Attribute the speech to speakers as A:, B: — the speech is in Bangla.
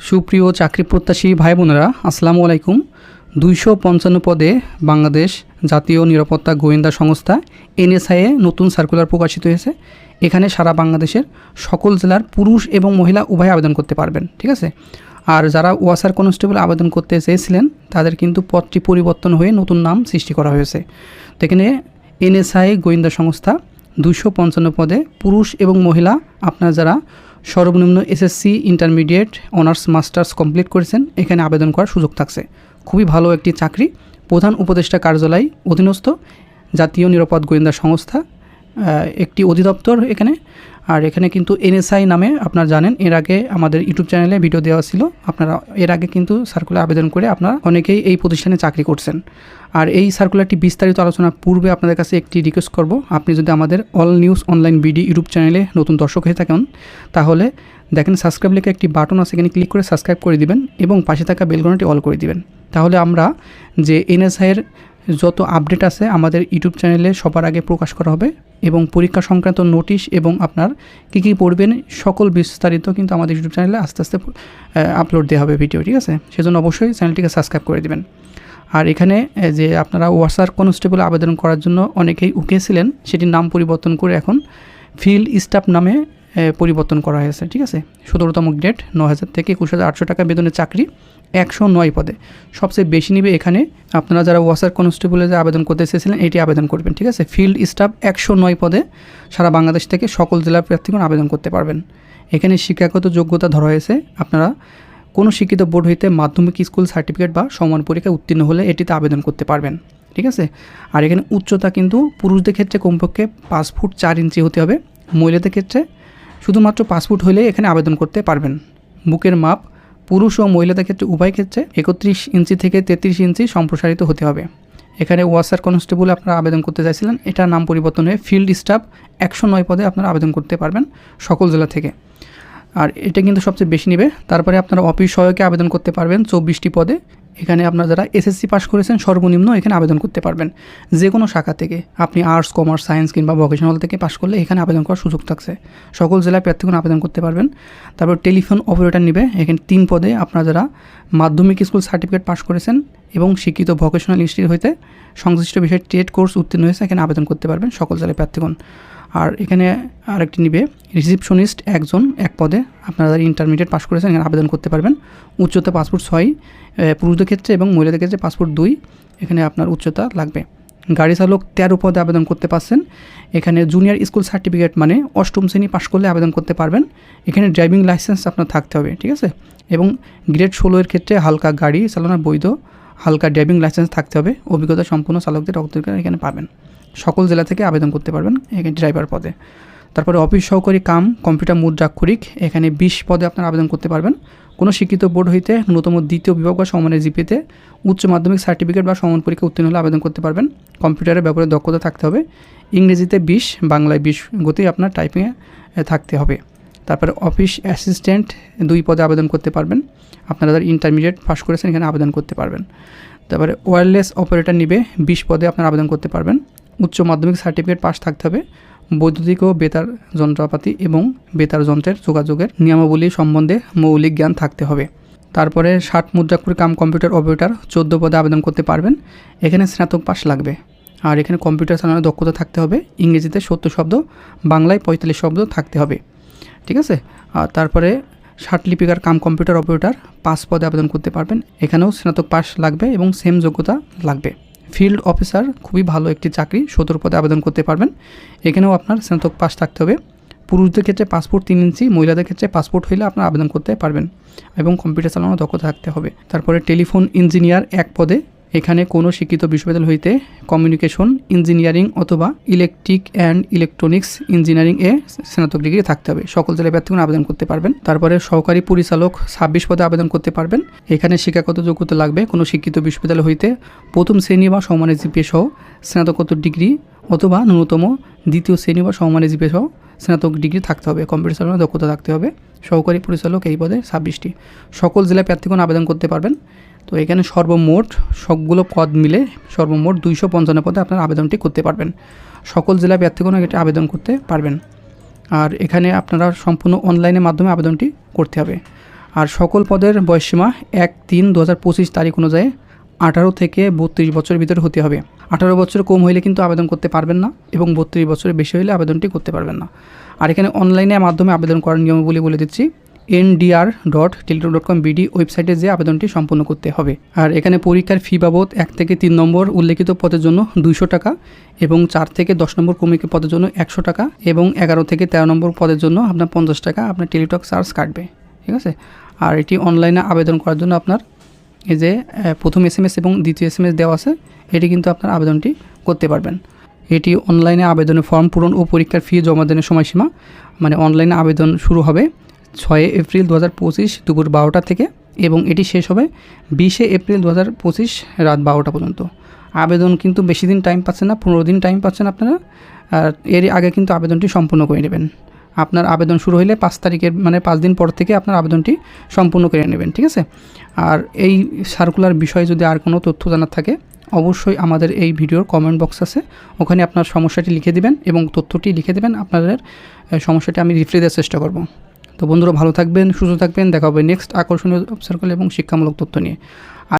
A: সুপ্রিয় চাকরি প্রত্যাশী ভাই বোনেরা, আসসালামু আলাইকুম। 255 পদে বাংলাদেশ জাতীয় নিরাপত্তা গোয়েন্দা সংস্থা এনএসআই নতুন সার্কুলার প্রকাশিত হয়েছে। এখানে সারা বাংলাদেশের সকল জেলার পুরুষ এবং মহিলা উভয় আবেদন করতে পারবেন, ঠিক আছে। আর যারা ওয়াসার কনস্টেবল আবেদন করতে চেয়েছিলেন তাদের কিন্তু পদটি পরিবর্তন হয়ে নতুন নাম সৃষ্টি করা হয়েছে। তো এখানে এনএসআই গোয়েন্দা সংস্থা 255 পদে পুরুষ এবং মহিলা আপনারা যারা সর্বনিম্ন SSC, intermediate, honours, masters complete করেছেন এখানে আবেদন করার সুযোগ থাকছে। খুবই ভালো একটি চাকরি। প্রধান উপদেষ্টা কার্যালয় অধীনস্থ জাতীয় নিরাপদ গোয়েন্দা সংস্থা একটি অধিদপ্তর এখানে। আর এখানে কিন্তু এনএসআই নামে আপনারা জানেন, এর আগে আমাদের ইউটিউব চ্যানেলে ভিডিও দেওয়া ছিল। আপনারা এর আগে কিন্তু সার্কুলার আবেদন করে আপনারা অনেকেই এই প্রতিষ্ঠানে চাকরি করছেন। আর এই সার্কুলারটি বিস্তারিত আলোচনার পূর্বে আপনাদের কাছে একটি রিকোয়েস্ট করব, আপনি যদি আমাদের all news online BD YouTube চ্যানেলে নতুন দর্শক হয়ে থাকেন তাহলে দেখেন সাবস্ক্রাইব লিখে একটি বাটন আছে, এখানে ক্লিক করে সাবস্ক্রাইব করে দিবেন এবং পাশে থাকা বেল ঘন্টাটি অল করে দিবেন। তাহলে আমরা যে এনএসআইয়ের যত আপডেট আছে আমাদের ইউটিউব চ্যানেলে সবার আগে প্রকাশ করা হবে এবং পরীক্ষা সংক্রান্ত নোটিশ এবং আপনার কী পড়বেন সকল বিস্তারিত কিন্তু আমাদের ইউটিউব চ্যানেলে আস্তে আস্তে আপলোড দেওয়া হবে ভিডিও, ঠিক আছে। সেজন্য অবশ্যই চ্যানেলটিকে সাবস্ক্রাইব করে দিবেন। আর এখানে যে আপনারা ওয়াসার কনস্টেবল আবেদন করার জন্য অনেকেই উকেছিলেন, সেটির নাম পরিবর্তন করে এখন ফিল্ড স্টাফ নামে পরিবর্তন করা হয়েছে, ঠিক আছে। 17তম গ্রেড 9,000 থেকে 21,800 টাকা বেতনের চাকরি, 109 পদে। সবচেয়ে বেশি নেবে এখানে আপনারা যারা ওয়াসার কনস্টেবলে যে আবেদন করতে চেয়েছিলেন এটি আবেদন করবেন, ঠিক আছে। ফিল্ড স্টাফ 109 পদে সারা বাংলাদেশ থেকে সকল জেলার প্রার্থীগণ আবেদন করতে পারবেন। এখানে শিক্ষাগত যোগ্যতা ধরা হয়েছে আপনারা কোনো শিক্ষিত বোর্ড হইতে মাধ্যমিক স্কুল সার্টিফিকেট বা সমান পরীক্ষায় উত্তীর্ণ হলে এটিতে আবেদন করতে পারবেন, ঠিক আছে। আর এখানে উচ্চতা কিন্তু পুরুষদের ক্ষেত্রে কমপক্ষে 5 ফুট 4 ইঞ্চি হতে হবে, মহিলাদের ক্ষেত্রে শুধুমাত্র 5 ফুট হলে এখানে আবেদন করতে পারবেন। বুকের মাপ পুরুষ ও মহিলাদের ক্ষেত্রে উভয় ক্ষেত্রে 31 ইঞ্চি থেকে 33 ইঞ্চি সম্প্রসারিত হতে হবে। এখানে ওয়াসার কনস্টেবল আপনারা আবেদন করতে চাইছিলেন, এটার নাম পরিবর্তন হয়ে ফিল্ড স্টাফ 109 পদে আপনারা আবেদন করতে পারবেন সকল জেলা থেকে। আর এটা কিন্তু সবচেয়ে বেশি নেবে। তারপরে আপনারা অফিস সহায়কে আবেদন করতে পারবেন 24টি পদে। এখানে আপনারা যারা এসএসসি পাস করেছেন সর্বনিম্ন এখানে আবেদন করতে পারবেন যে কোনো শাখা থেকে। আপনি আর্টস, কমার্স, সায়েন্স কিংবা ভোকেশনাল থেকে পাস করলে এখানে আবেদন করার সুযোগ থাকছে। সকল জেলায় প্রার্থীগণ আবেদন করতে পারবেন। তারপর টেলিফোন অপারেটর নেবে এখানে 3 পদে। আপনারা যারা মাধ্যমিক স্কুল সার্টিফিকেট পাস করেছেন এবং শিক্ষিত ভোকেশনাল ইনস্টিটিউট হইতে সংশ্লিষ্ট বিষয়ে ট্রেড কোর্স উত্তীর্ণ হয়েছে এখানে আবেদন করতে পারবেন সকল জেলায় প্রার্থীগণ। আর এখানে আরেকটি নিবে রিসিপশনিস্ট 1 জন 1 পদে। আপনারা যারা ইন্টারমিডিয়েট পাস করেছেন এখানে আবেদন করতে পারবেন। উচ্চতা 5 ফুট 6 পুরুষদের ক্ষেত্রে এবং মহিলাদের ক্ষেত্রে 5 ফুট 2 এখানে আপনার উচ্চতা লাগবে। গাড়ি চালক 13 পদে আবেদন করতে পারছেন। এখানে জুনিয়র স্কুল সার্টিফিকেট মানে 8ম শ্রেণী পাস করলে আবেদন করতে পারবেন। এখানে ড্রাইভিং লাইসেন্স আপনার থাকতে হবে, ঠিক আছে। এবং গ্রেড 16 এর ক্ষেত্রে হালকা গাড়ি চালানোর বৈধ হালকা ড্রাইভিং লাইসেন্স থাকতে হবে। অভিজ্ঞতা সম্পন্ন চালকদের অগ্রাধিকার এখানে পাবেন। সকল জেলা থেকে আবেদন করতে পারবেন এখানে ড্রাইভার পদে। তারপরে অফিস সহকারী কাম কম্পিউটার মুদ্রাক্ষরিক এখানে 20 পদে আপনারা আবেদন করতে পারবেন। কোনো শিক্ষিত বোর্ড হইতে ন্যূনতম 2য় বিভাগ বা সমানের জিপিতে উচ্চ মাধ্যমিক সার্টিফিকেট বা সমান পরীক্ষা উত্তীর্ণ হলে আবেদন করতে পারবেন। কম্পিউটারের ব্যাপারে দক্ষতা থাকতে হবে। ইংরেজিতে 20, বাংলায় 20 গতি আপনার টাইপিংয়ে থাকতে হবে। তারপরে অফিস অ্যাসিস্ট্যান্ট 2 পদে আবেদন করতে পারবেন। আপনারা যারা ইন্টারমিডিয়েট পাস করেছেন এখানে আবেদন করতে পারবেন। তারপরে ওয়্যারলেস অপারেটর নিবে 20 পদে আপনারা আবেদন করতে পারবেন। উচ্চ মাধ্যমিক সার্টিফিকেট পাস থাকতে হবে। বৈদ্যুতিক ও বেতার যন্ত্রপাতি এবং বেতার যন্ত্রের যোগাযোগের নিয়মাবলী সম্বন্ধে মৌলিক জ্ঞান থাকতে হবে। তারপরে 60 মুদ্রাক্ষর কাম কম্পিউটার অপারেটর 14 পদে আবেদন করতে পারবেন। এখানে স্নাতক পাস লাগবে। আর এখানে কম্পিউটার চালানোর দক্ষতা থাকতে হবে। ইংরেজিতে 70 শব্দ, বাংলায় 45 শব্দ থাকতে হবে, ঠিক আছে। আর তারপরে 60 লিপিকার কাম কম্পিউটার অপারেটর 5 পদে আবেদন করতে পারবেন। এখানেও স্নাতক পাস লাগবে এবং সেম যোগ্যতা লাগবে। ফিল্ড অফিসার খুবই ভালো একটি চাকরি, 17 পদে আবেদন করতে পারবেন। এখানেও আপনার স্নাতক পাস থাকতে হবে। পুরুষদের ক্ষেত্রে 5 ফুট 3 ইঞ্চি, মহিলাদের ক্ষেত্রে 5 ফুট হইলে আপনারা আবেদন করতে পারবেন এবং কম্পিউটার চালানোর দক্ষতা থাকতে হবে। তারপরে টেলিফোন ইঞ্জিনিয়ার 1 পদে। এখানে কোনো শিক্ষিত বিশ্ববিদ্যালয় হইতে কমিউনিকেশন ইঞ্জিনিয়ারিং অথবা ইলেকট্রিক অ্যান্ড ইলেকট্রনিক্স ইঞ্জিনিয়ারিং স্নাতক ডিগ্রি থাকতে হবে। সকল জেলায় প্রার্থীগণ আবেদন করতে পারবেন। তারপরে সহকারী পরিচালক 26 পদে আবেদন করতে পারবেন। এখানে শিক্ষাগত যোগ্যতা লাগবে। কোনো শিক্ষিত বিশ্ববিদ্যালয় হইতে 1ম শ্রেণী বা সমানের জিপিএ সহ স্নাতকোত্তর ডিগ্রি অথবা ন্যূনতম 2য় শ্রেণী বা সমানের জিপিএ সহ স্নাতক ডিগ্রি থাকতে হবে। কম্পিউটার চালানোর দক্ষতা থাকতে হবে। সহকারী পরিচালক এই পদে 26টি। সকল জেলায় প্রার্থীগণ আবেদন করতে পারবেন। তো এখানে সর্বমোট সবগুলো পদ মিলে সর্বমোট 255 পদে আপনারা আবেদনটি করতে পারবেন। সকল জেলায় প্রার্থীগণ এটা আবেদন করতে পারবেন। আর এখানে আপনারা সম্পূর্ণ অনলাইনের মাধ্যমে আবেদনটি করতে হবে। আর সকল পদের বয়সসীমা 1/3/2025 তারিখ অনুযায়ী 18 থেকে 32 বছরের ভিতরে হতে হবে। 18 বছর কম হইলে কিন্তু আবেদন করতে পারবেন না এবং 32 বছরের বেশি হলে আবেদনটি করতে পারবেন না। আর এখানে অনলাইনের মাধ্যমে আবেদন করার নিয়মাবলী বলে দিচ্ছি। ndr.teletalk.com/bd ওয়েবসাইটে যে আবেদনটি সম্পূর্ণ করতে হবে। আর এখানে পরীক্ষার ফি বাবদ 1 থেকে 3 নম্বর উল্লেখিত পদের জন্য 200 টাকা এবং 4 থেকে 10 নম্বর ক্রমিক পদের জন্য 100 টাকা এবং 11 থেকে 13 নম্বর পদের জন্য আপনার 50 টাকা আপনার টেলিটক চার্জ কাটবে। ঠিক আছে। আর এটি অনলাইনে আবেদন করার জন্য আপনার এই যে প্রথম SMS এবং দ্বিতীয় SMS দেওয়া আছে, এটি কিন্তু আপনার আবেদনটি করতে পারবেন। এটি অনলাইনে আবেদনের ফর্ম পূরণ ও পরীক্ষার ফি জমা দেওয়ার সময়সীমা, মানে অনলাইনে আবেদন শুরু হবে 6 এপ্রিল 2025 দুপুর 12টা থেকে এবং এটি শেষ হবে 20 এপ্রিল 2025 রাত 12টা পর্যন্ত। আবেদন কিন্তু বেশি দিন টাইম পাচ্ছেন না, 15 দিন টাইম পাচ্ছেন আপনারা। আর এর আগে কিন্তু আবেদনটি সম্পূর্ণ করে নেবেন। আপনার আবেদন শুরু হলে 5 তারিখের মানে 5 দিন পর থেকে আপনার আবেদনটি সম্পূর্ণ করে নেবেন। ঠিক আছে। আর এই সার্কুলার বিষয়ে যদি আর কোনো তথ্য জানার থাকে অবশ্যই আমাদের এই ভিডিওর কমেন্ট বক্স আছে, ওখানে আপনার সমস্যাটি লিখে দিবেন এবং তথ্যটি লিখে দেবেন। আপনাদের সমস্যাটি আমি রিপ্লাই দেওয়ার চেষ্টা করব। তো বন্ধুরা ভালো থাকবেন, সুস্থ থাকবেন, দেখা হবে নেক্সট আকর্ষণীয় সার্কুলার এবং শিক্ষামূলক তথ্য নিয়ে।